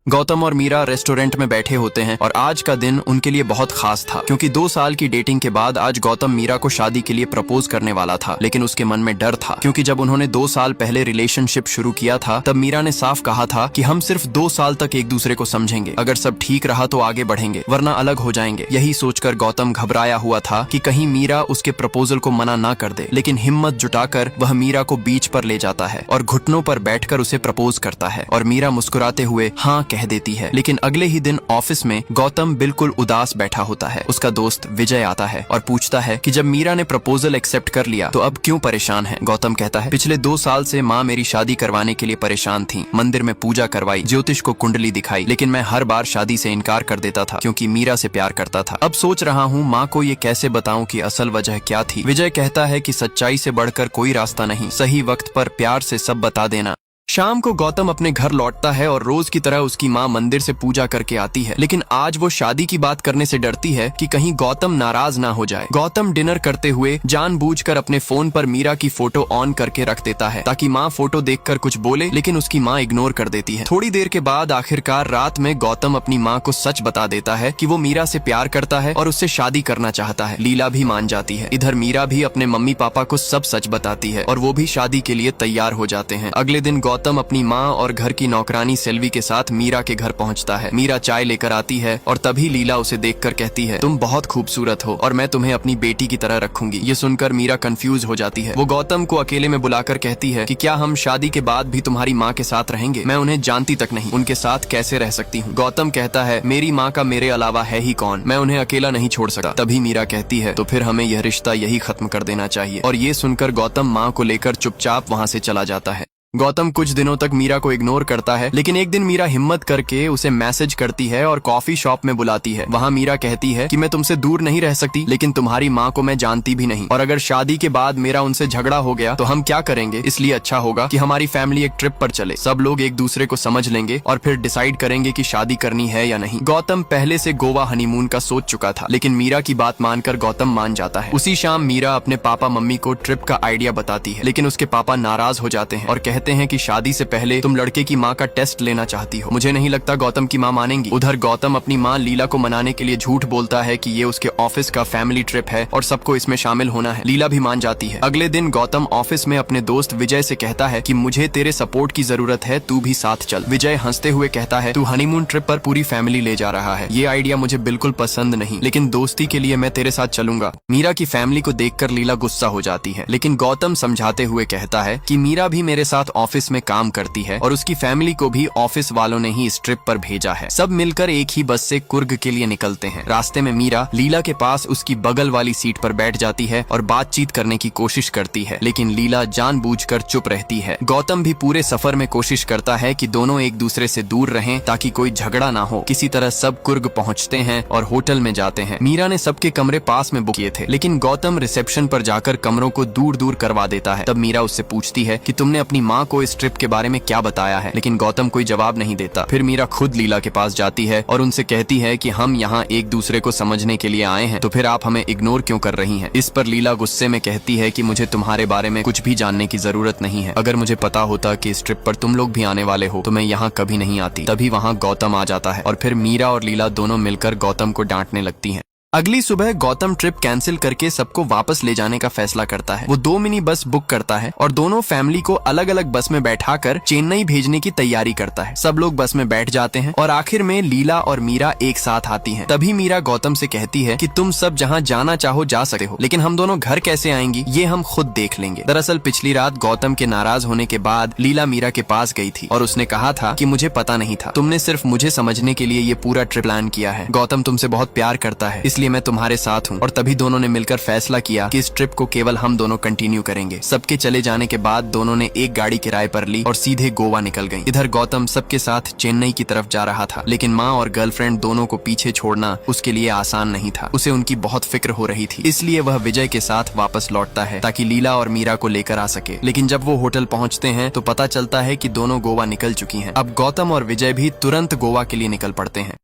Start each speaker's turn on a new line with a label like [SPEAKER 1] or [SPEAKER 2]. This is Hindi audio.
[SPEAKER 1] गौतम और मीरा रेस्टोरेंट में बैठे होते हैं और आज का दिन उनके लिए बहुत खास था क्योंकि 2 साल की डेटिंग के बाद आज गौतम मीरा को शादी के लिए प्रपोज करने वाला था। लेकिन उसके मन में डर था क्योंकि जब उन्होंने 2 साल पहले रिलेशनशिप शुरू किया था तब मीरा ने साफ कहा था कि हम सिर्फ 2 साल तक एक दूसरे को समझेंगे, अगर सब ठीक रहा तो आगे बढ़ेंगे वरना अलग हो जाएंगे। यही सोचकर गौतम घबराया हुआ था कि कहीं मीरा उसके प्रपोजल को मना ना कर दे, लेकिन हिम्मत जुटाकर वह मीरा को बीच पर ले जाता है और घुटनों पर बैठकर उसे प्रपोज करता है और मीरा मुस्कुराते हुए हाँ कह देती है। लेकिन अगले ही दिन ऑफिस में गौतम बिल्कुल उदास बैठा होता है। उसका दोस्त विजय आता है और पूछता है कि जब मीरा ने प्रपोजल एक्सेप्ट कर लिया तो अब क्यों परेशान है। गौतम कहता है पिछले 2 साल से माँ मेरी शादी करवाने के लिए परेशान थी, मंदिर में पूजा करवाई, ज्योतिष को कुंडली दिखाई, लेकिन मैं हर बार शादी से इनकार कर देता था क्योंकि मीरा से प्यार करता था। अब सोच रहा हूँ माँ को ये कैसे बताऊं कि असल वजह क्या थी। विजय कहता है कि सच्चाई से बढ़कर कोई रास्ता नहीं, सही वक्त पर प्यार से सब बता देना। शाम को गौतम अपने घर लौटता है और रोज की तरह उसकी माँ मंदिर से पूजा करके आती है, लेकिन आज वो शादी की बात करने से डरती है कि कहीं गौतम नाराज ना हो जाए। गौतम डिनर करते हुए जानबूझकर अपने फोन पर मीरा की फोटो ऑन करके रख देता है ताकि माँ फोटो देखकर कुछ बोले, लेकिन उसकी माँ इग्नोर कर देती है। थोड़ी देर के बाद आखिरकार रात में गौतम अपनी माँ को सच बता देता है कि वो मीरा से प्यार करता है और उससे शादी करना चाहता है। लीला भी मान जाती है। इधर मीरा भी अपने मम्मी पापा को सब सच बताती है और वो भी शादी के लिए तैयार हो जाते हैं। अगले दिन गौतम अपनी माँ और घर की नौकरानी सेल्वी के साथ मीरा के घर पहुँचता है। मीरा चाय लेकर आती है और तभी लीला उसे देखकर कहती है तुम बहुत खूबसूरत हो और मैं तुम्हें अपनी बेटी की तरह रखूंगी। ये सुनकर मीरा कंफ्यूज हो जाती है। वो गौतम को अकेले में बुलाकर कहती है कि क्या हम शादी के बाद भी तुम्हारी माँ के साथ रहेंगे? मैं उन्हें जानती तक नहीं, उनके साथ कैसे रह सकती हूँ? गौतम कहता है मेरी माँ का मेरे अलावा है ही कौन, मैं उन्हें अकेला नहीं छोड़ सकता। तभी मीरा कहती है तो फिर हमें यह रिश्ता यही खत्म कर देना चाहिए। और ये सुनकर गौतम माँ को लेकर चुपचाप वहाँ से चला जाता है। गौतम कुछ दिनों तक मीरा को इग्नोर करता है, लेकिन एक दिन मीरा हिम्मत करके उसे मैसेज करती है और कॉफी शॉप में बुलाती है। वहाँ मीरा कहती है कि मैं तुमसे दूर नहीं रह सकती, लेकिन तुम्हारी माँ को मैं जानती भी नहीं, और अगर शादी के बाद मेरा उनसे झगड़ा हो गया तो हम क्या करेंगे? इसलिए अच्छा होगा कि हमारी फैमिली एक ट्रिप पर चले, सब लोग एक दूसरे को समझ लेंगे और फिर डिसाइड करेंगे कि शादी करनी है या नहीं। गौतम पहले से गोवा हनीमून का सोच चुका था, लेकिन मीरा की बात मानकर गौतम मान जाता है। उसी शाम मीरा अपने पापा मम्मी को ट्रिप का आइडिया बताती है, लेकिन उसके पापा नाराज हो जाते हैं और कहते हैं कि शादी से पहले तुम लड़के की माँ का टेस्ट लेना चाहती हो। मुझे नहीं लगता गौतम की माँ मानेंगी। उधर गौतम अपनी माँ लीला को मनाने के लिए झूठ बोलता है कि ये उसके ऑफिस का फैमिली ट्रिप है और सबको इसमें शामिल होना है। लीला भी मान जाती है। अगले दिन गौतम ऑफिस में अपने दोस्त विजय से कहता है कि मुझे तेरे सपोर्ट की जरूरत है, तू भी साथ चल। विजय हंसते हुए कहता है तू हनीमून ट्रिप पर पूरी फैमिली ले जा रहा है, ये आइडिया मुझे बिल्कुल पसंद नहीं, लेकिन दोस्ती के लिए मैं तेरे साथ चलूंगा। मीरा की फैमिली को देखकर लीला गुस्सा हो जाती है, लेकिन गौतम समझाते हुए कहता है कि मीरा भी मेरे साथ ऑफिस में काम करती है और उसकी फैमिली को भी ऑफिस वालों ने ही इस ट्रिप पर भेजा है। सब मिलकर एक ही बस से कुर्ग के लिए निकलते हैं। रास्ते में मीरा लीला के पास उसकी बगल वाली सीट पर बैठ जाती है और बातचीत करने की कोशिश करती है, लेकिन लीला जानबूझकर चुप रहती है। गौतम भी पूरे सफर में कोशिश करता है कि दोनों एक दूसरे से दूर रहें ताकि कोई झगड़ा ना हो। किसी तरह सब कुर्ग पहुंचते हैं और होटल में जाते हैं। मीरा ने सबके कमरे पास में बुक किए थे, लेकिन गौतम रिसेप्शन पर जाकर कमरों को दूर दूर करवा देता है। तब मीरा उससे पूछती है कि तुमने अपनी माँ को इस ट्रिप के बारे में क्या बताया है, लेकिन गौतम कोई जवाब नहीं देता। फिर मीरा खुद लीला के पास जाती है और उनसे कहती है कि हम यहाँ एक दूसरे को समझने के लिए आए हैं, तो फिर आप हमें इग्नोर क्यों कर रही हैं? इस पर लीला गुस्से में कहती है कि मुझे तुम्हारे बारे में कुछ भी जानने की जरूरत नहीं है। अगर मुझे पता होता कि इस ट्रिप पर तुम लोग भी आने वाले हो तो मैं यहाँ कभी नहीं आती। तभी वहाँ गौतम आ जाता है और फिर मीरा और लीला दोनों मिलकर गौतम को डांटने लगती हैं। अगली सुबह गौतम ट्रिप कैंसिल करके सबको वापस ले जाने का फैसला करता है। वो 2 मिनी बस बुक करता है और दोनों फैमिली को अलग अलग बस में बैठाकर चेन्नई भेजने की तैयारी करता है। सब लोग बस में बैठ जाते हैं और आखिर में लीला और मीरा एक साथ आती हैं। तभी मीरा गौतम से कहती है कि तुम सब जहाँ जाना चाहो जा सकते हो, लेकिन हम दोनों घर कैसे आएंगी ये हम खुद देख लेंगे। दरअसल पिछली रात गौतम के नाराज होने के बाद लीला मीरा के पास गई थी और उसने कहा था कि मुझे पता नहीं था, तुमने सिर्फ मुझे समझने के लिए ये पूरा ट्रिप प्लान किया है। गौतम तुमसे बहुत प्यार करता है, इसलिए मैं तुम्हारे साथ हूँ। और तभी दोनों ने मिलकर फैसला किया कि इस ट्रिप को केवल हम दोनों कंटिन्यू करेंगे। सबके चले जाने के बाद दोनों ने एक गाड़ी किराए पर ली और सीधे गोवा निकल गई। इधर गौतम सबके साथ चेन्नई की तरफ जा रहा था, लेकिन माँ और गर्लफ्रेंड दोनों को पीछे छोड़ना उसके लिए आसान नहीं था। उसे उनकी बहुत फिक्र हो रही थी, इसलिए वह विजय के साथ वापस लौटता है ताकि लीला और मीरा को लेकर आ सके। लेकिन जब वो होटल पहुँचते हैं तो पता चलता है कि दोनों गोवा निकल चुकी हैं। अब गौतम और विजय भी तुरंत गोवा के लिए निकल पड़ते हैं।